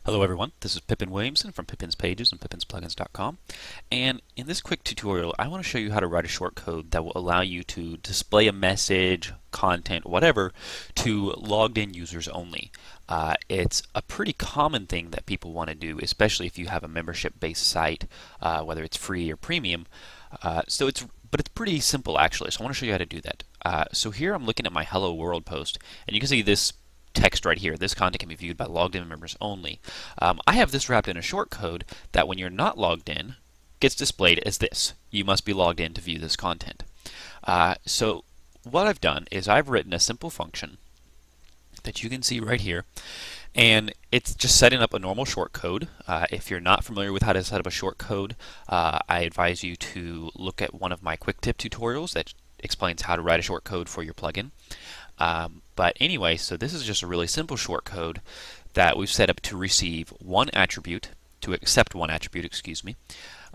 Hello everyone, this is Pippin Williamson from Pippin's Pages and pippin'splugins.com, and in this quick tutorial I want to show you how to write a shortcode that will allow you to display a message, content, whatever, to logged in users only. It's a pretty common thing that people want to do, especially if you have a membership based site, whether it's free or premium. But it's pretty simple actually, so I want to show you how to do that. So here I'm looking at my Hello World post, and you can see this text right here. This content can be viewed by logged in members only. I have this wrapped in a shortcode that when you're not logged in gets displayed as this. You must be logged in to view this content. So what I've done is I've written a simple function that you can see right here, and it's just setting up a normal shortcode. If you're not familiar with how to set up a shortcode, I advise you to look at one of my quick tip tutorials that explains how to write a shortcode for your plugin. But anyway, so this is just a really simple shortcode that we've set up to receive one attribute, to accept one attribute, excuse me.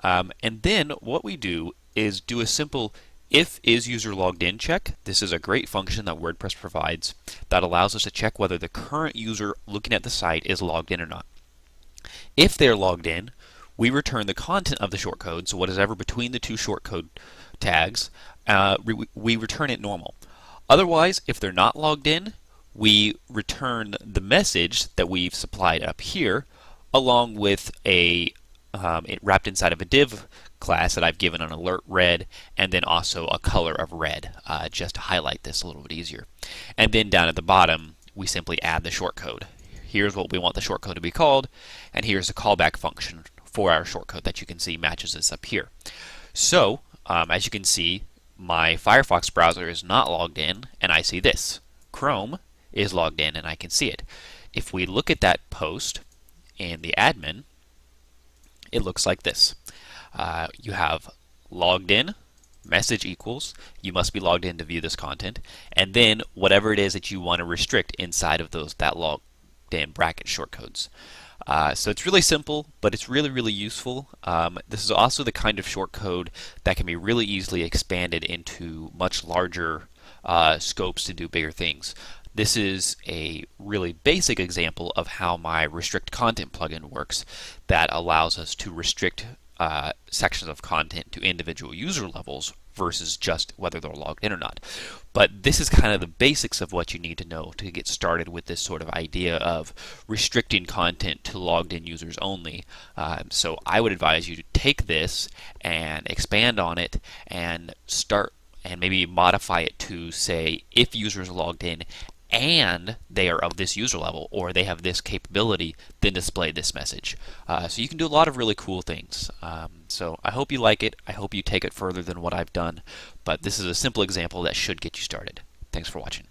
And then what we do is do a simple if is user logged in check. This is a great function that WordPress provides that allows us to check whether the current user looking at the site is logged in or not. If they're logged in, we return the content of the shortcode, so what is ever between the two shortcode tags, we return it normal. Otherwise, if they're not logged in, we return the message that we've supplied up here, along with it wrapped inside of a div class that I've given an alert red, and then also a color of red, just to highlight this a little bit easier. And then down at the bottom, we simply add the shortcode. Here's what we want the shortcode to be called, and here's the callback function for our shortcode that you can see matches this up here. So, as you can see, my Firefox browser is not logged in, and I see this. Chrome is logged in, and I can see it. If we look at that post in the admin, it looks like this. You have logged in, message equals, you must be logged in to view this content, and then whatever it is that you want to restrict inside of that logged in bracket shortcodes. So it's really simple, but it's really useful. This is also the kind of shortcode that can be really easily expanded into much larger scopes to do bigger things. This is a really basic example of how my restrict content plugin works that allows us to restrict sections of content to individual user levels versus just whether they're logged in or not. But this is kind of the basics of what you need to know to get started with this sort of idea of restricting content to logged in users only. So I would advise you to take this and expand on it and start and maybe modify it to say if users are logged in and they are of this user level or they have this capability, then display this message. So you can do a lot of really cool things. So I hope you like it. I hope you take it further than what I've done. But this is a simple example that should get you started. Thanks for watching.